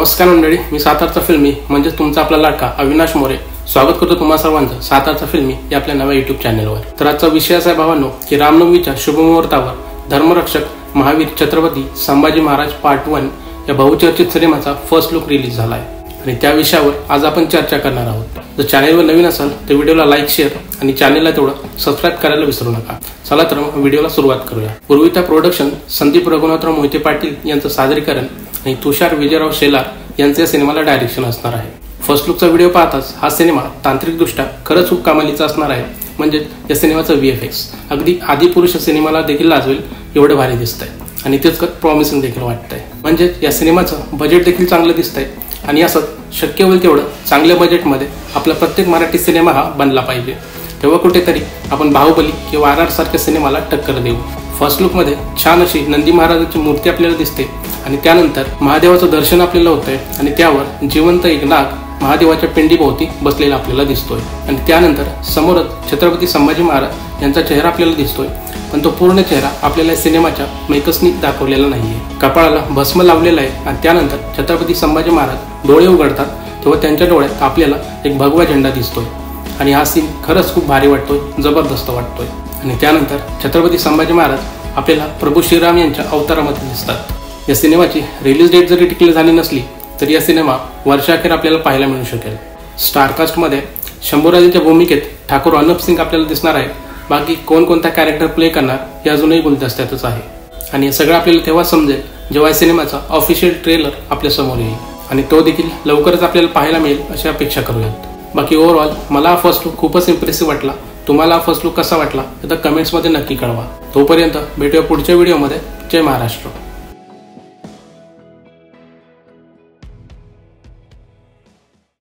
नमस्कार मंडळी, मी सातारचा फिल्मी म्हणजे तुमचा आपला लाडका अविनाश मोरे स्वागत करतो तुम्हा सर्वांचं सातारचा फिल्मी या आपल्या नव्या युट्यूब चॅनलवर। तर आजचा विषय असा आहे भावांनो की रामनवमीच्या शुभमुहूर्तावर धर्मरक्षक महावीर छत्रपती संभाजी महाराज पार्ट 1 या बहुचर्चित सिनेमाचा फर्स्ट लुक रिलीज झाला आहे आणि त्या विषयावर आज आपण चर्चा करणार आहोत। जर चॅनलवर नवीन असाल तर व्हिडिओला लाईक, शेअर आणि चॅनलला तेवढं सबस्क्राइब करायला विसरू नका। चला तर मग व्हिडिओला सुरुवात करूया। पूर्वीता प्रोडक्शन संदीप रघुनाथराव मोहिते पाटील यांचं सादरीकरण आणि तुषार विजयराव शेलार यांचे सिनेमाला डायरेक्शन असणार आहे। फर्स्ट लुकचा व्हिडिओ पाहताच हा सिनेमा तांत्रिकदृष्ट्या खरंच खूप कमालीचा असणार आहे। म्हणजे या सिनेमाचं VFX अगदी आदिपुरुष सिनेमाला देखील लाजवेल एवढं भारी दिसतंय आणि तितकंच प्रॉमिसिंग देखील वाटतंय। म्हणजे या सिनेमाचं बजेट देखील चांगलं दिसतंय आणि असं शक्य होईल तेवढं चांगल्या बजेटमध्ये आपला प्रत्येक मराठी सिनेमा हा बनला पाहिजे। तेव्हा कुठेतरी आपण बाहुबली किंवा RR सारख्या सिनेमाला टक्कर देऊ। फर्स्ट लुक मध्ये छान अशी नंदी महाराजाची मूर्ती आपल्याला दिसते आणि त्यानंतर महादेवाचं दर्शन आपल्याला होतंय आणि त्यावर जिवंत एक नाग महादेवाच्या पिंडीभोवती बसलेला आपल्याला दिसतोय आणि त्यानंतर समोरच छत्रपती संभाजी महाराज यांचा चेहरा आपल्याला दिसतोय, पण तो पूर्ण चेहरा आपल्याला सिनेमाच्या मेकर्सनी दाखवलेला नाहीये। कपाळाला भस्म लावलेला आहे आणि त्यानंतर छत्रपती संभाजी महाराज डोळे उघडतात तेव्हा त्यांच्या डोळ्यात आपल्याला एक भगवा झेंडा दिसतोय आणि हा सीन खरंच खूप भारी वाटतोय, जबरदस्त वाटतोय। आणि त्यानंतर छत्रपती संभाजी महाराज आपल्याला प्रभू श्रीराम यांच्या अवतारामध्ये दिसतात। या सिनेमाची रिलीज डेट जरी डिक्लेअर झाली नसली तरी या सिनेमा वर्षाअखेर आपल्याला पाहायला मिळू शकेल। स्टारकास्टमध्ये शंभूराजांच्या भूमिकेत ठाकूर अनुप सिंग आपल्याला दिसणार आहे। बाकी कोणकोणता कॅरेक्टर प्ले करणार हे अजूनही गुलदस्त्यातच आहे आणि हे सगळं आपल्याला तेव्हा समजेल जेव्हा या सिनेमाचा ऑफिशियल ट्रेलर आपल्या समोर येईल आणि तो देखील लवकरच आपल्याला पाहायला मिळेल अशी अपेक्षा करूयात। बाकी ओव्हरऑल मला हा फर्स्ट लुक खूपच इम्प्रेसिव्ह वाटला। तुम्हाला हा फर्स्ट लुक कसा वाटला तर कमेंट्समध्ये नक्की कळवा। तोपर्यंत भेटूया पुढच्या व्हिडिओमध्ये। जय महाराष्ट्र।